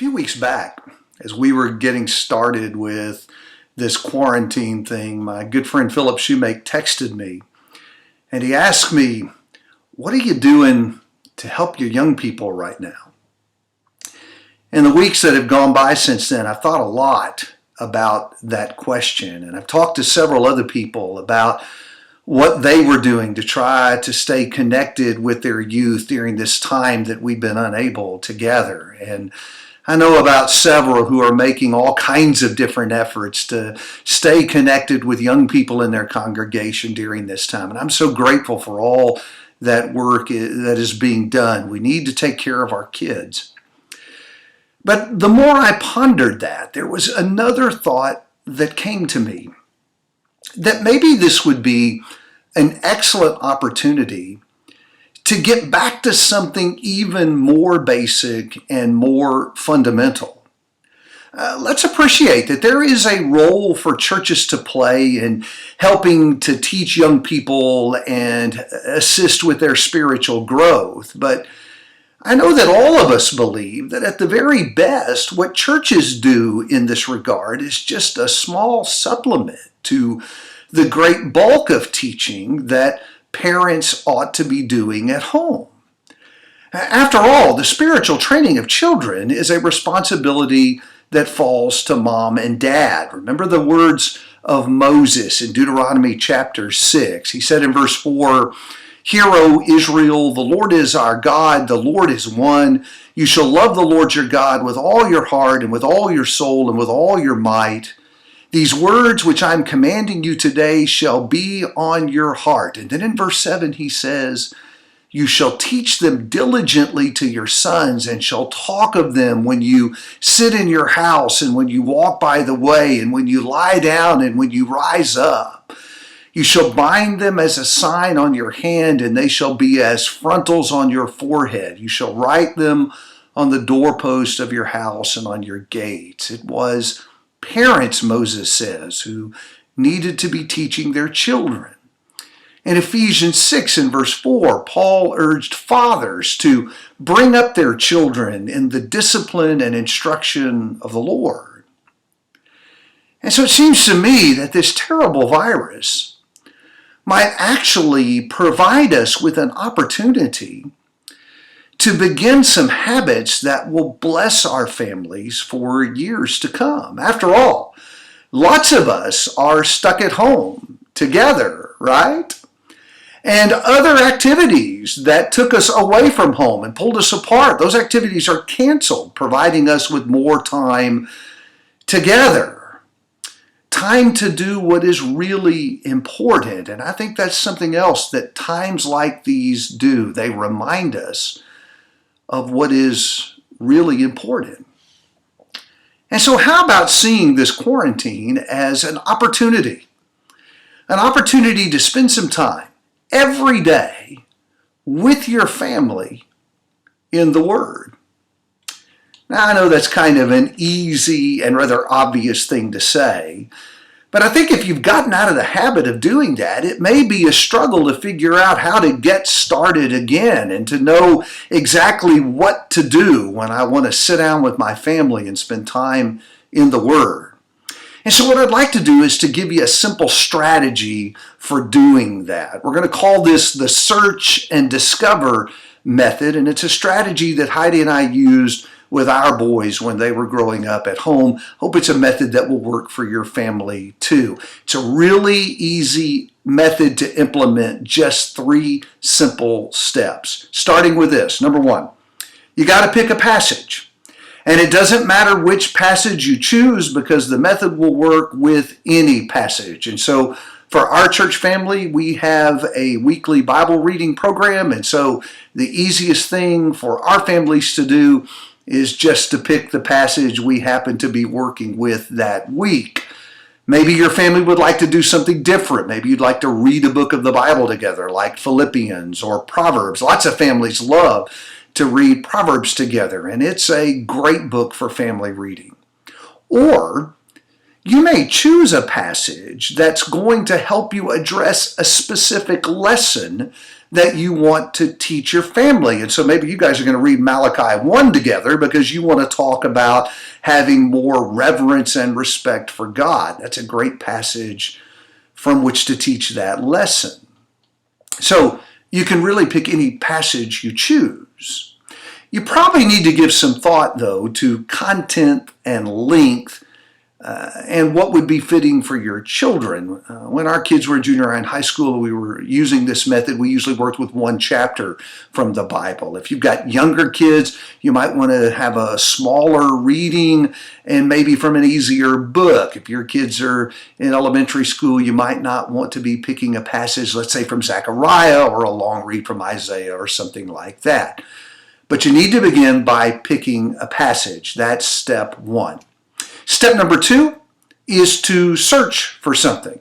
few weeks back, as we were getting started with this quarantine thing, my good friend Philip Shoemake texted me and he asked me, "What are you doing to help your young people right now?" In the weeks that have gone by since then, I've thought a lot about that question, and I've talked to several other people about what they were doing to try to stay connected with their youth during this time that we've been unable to gather. And I know about several who are making all kinds of different efforts to stay connected with young people in their congregation during this time. And I'm so grateful for all that work that is being done. We need to take care of our kids. But the more I pondered that, there was another thought that came to me, that maybe this would be an excellent opportunity to get back to something even more basic and more fundamental. Let's appreciate that there is a role for churches to play in helping to teach young people and assist with their spiritual growth. But I know that all of us believe that at the very best, what churches do in this regard is just a small supplement to the great bulk of teaching that parents ought to be doing at home. After all, the spiritual training of children is a responsibility that falls to mom and dad. Remember the words of Moses in Deuteronomy chapter 6. He said in verse 4, "Hear, O Israel, the Lord is our God, the Lord is one. You shall love the Lord your God with all your heart and with all your soul and with all your might. These words which I'm commanding you today shall be on your heart." And then in verse 7 he says, "You shall teach them diligently to your sons and shall talk of them when you sit in your house and when you walk by the way and when you lie down and when you rise up. You shall bind them as a sign on your hand, and they shall be as frontals on your forehead. You shall write them on the doorpost of your house and on your gates." It was parents, Moses says, who needed to be teaching their children. In Ephesians 6 and verse 4, Paul urged fathers to bring up their children in the discipline and instruction of the Lord. And so it seems to me that this terrible virus might actually provide us with an opportunity to begin some habits that will bless our families for years to come. After all, lots of us are stuck at home together, right? And other activities that took us away from home and pulled us apart, those activities are canceled, providing us with more time together. Time to do what is really important. And I think that's something else that times like these do. They remind us of what is really important. And so how about seeing this quarantine as an opportunity to spend some time every day with your family in the Word? Now, I know that's kind of an easy and rather obvious thing to say, but I think if you've gotten out of the habit of doing that, it may be a struggle to figure out how to get started again and to know exactly what to do when I want to sit down with my family and spend time in the Word. And so what I'd like to do is to give you a simple strategy for doing that. We're going to call this the search and discover method, and it's a strategy that Heidi and I used with our boys when they were growing up at home. Hope it's a method that will work for your family too. It's a really easy method to implement, just 3 simple steps. Starting with this. Number 1, you got to pick a passage. And it doesn't matter which passage you choose because the method will work with any passage. And so for our church family, we have a weekly Bible reading program. And so the easiest thing for our families to do is just to pick the passage we happen to be working with that week. Maybe your family would like to do something different. Maybe you'd like to read a book of the Bible together, like Philippians or Proverbs. Lots of families love to read Proverbs together, and it's a great book for family reading. Or you may choose a passage that's going to help you address a specific lesson that you want to teach your family. And so maybe you guys are going to read Malachi 1 together because you want to talk about having more reverence and respect for God. That's a great passage from which to teach that lesson. So you can really pick any passage you choose. You probably need to give some thought, though, to content and length and what would be fitting for your children. When our kids were in junior high and high school, we were using this method. We usually worked with one chapter from the Bible. If you've got younger kids, you might want to have a smaller reading and maybe from an easier book. If your kids are in elementary school, you might not want to be picking a passage, let's say from Zechariah or a long read from Isaiah or something like that. But you need to begin by picking a passage. That's step one. Step number 2 is to search for something.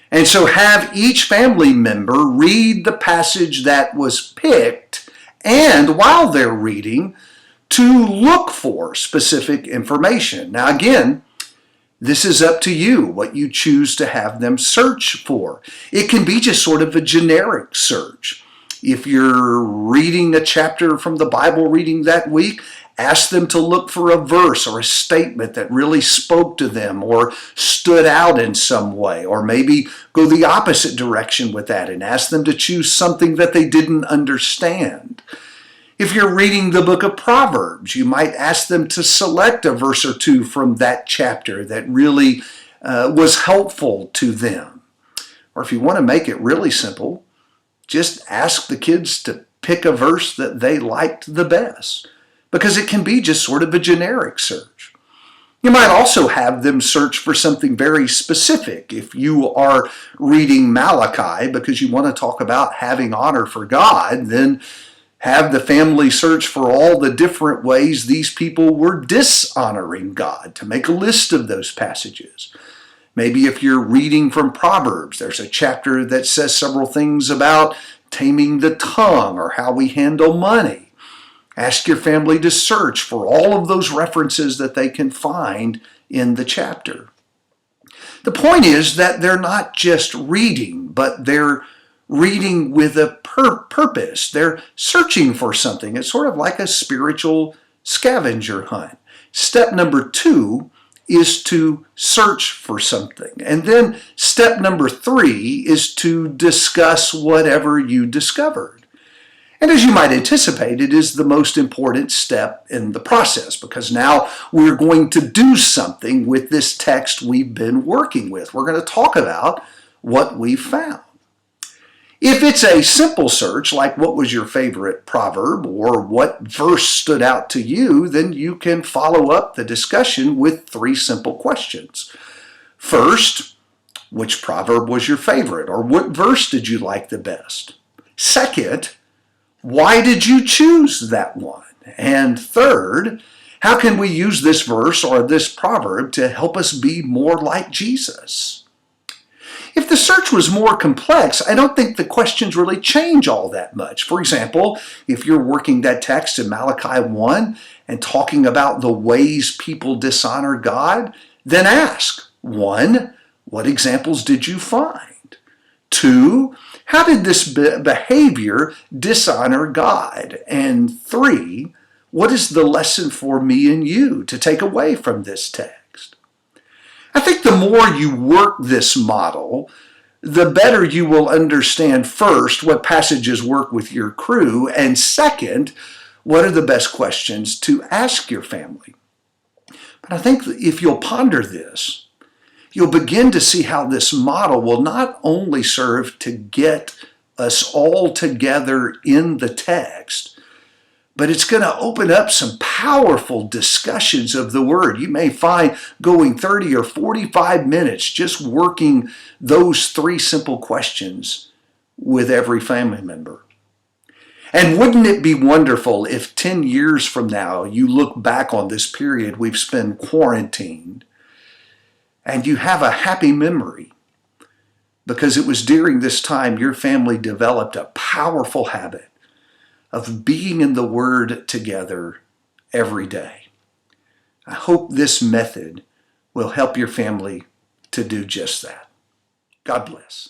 And so have each family member read the passage that was picked, and while they're reading, to look for specific information. Now again, this is up to you, what you choose to have them search for. It can be just sort of a generic search. If you're reading a chapter from the Bible reading that week, ask them to look for a verse or a statement that really spoke to them or stood out in some way, or maybe go the opposite direction with that and ask them to choose something that they didn't understand. If you're reading the book of Proverbs, you might ask them to select a verse or two from that chapter that really was helpful to them. Or if you want to make it really simple, just ask the kids to pick a verse that they liked the best, because it can be just sort of a generic search. You might also have them search for something very specific. If you are reading Malachi because you want to talk about having honor for God, then have the family search for all the different ways these people were dishonoring God, to make a list of those passages. Maybe if you're reading from Proverbs, there's a chapter that says several things about taming the tongue or how we handle money. Ask your family to search for all of those references that they can find in the chapter. The point is that they're not just reading, but they're reading with a purpose. They're searching for something. It's sort of like a spiritual scavenger hunt. Step number 2 is to search for something. And then step number 3 is to discuss whatever you discovered. And as you might anticipate, it is the most important step in the process, because now we're going to do something with this text we've been working with. We're going to talk about what we found. If it's a simple search, like what was your favorite proverb or what verse stood out to you, then you can follow up the discussion with 3 simple questions. First, which proverb was your favorite, or what verse did you like the best? Second, why did you choose that one? And third, how can we use this verse or this proverb to help us be more like Jesus? If the search was more complex, I don't think the questions really change all that much. For example, if you're working that text in Malachi 1 and talking about the ways people dishonor God, then ask, 1, what examples did you find? 2, how did this behavior dishonor God? And 3, what is the lesson for me and you to take away from this text? I think the more you work this model, the better you will understand, first, what passages work with your crew, and second, what are the best questions to ask your family. But I think if you'll ponder this, you'll begin to see how this model will not only serve to get us all together in the text, but it's going to open up some powerful discussions of the Word. You may find going 30 or 45 minutes just working those 3 simple questions with every family member. And wouldn't it be wonderful if 10 years from now you look back on this period we've spent quarantined and you have a happy memory, because it was during this time your family developed a powerful habit of being in the Word together every day. I hope this method will help your family to do just that. God bless.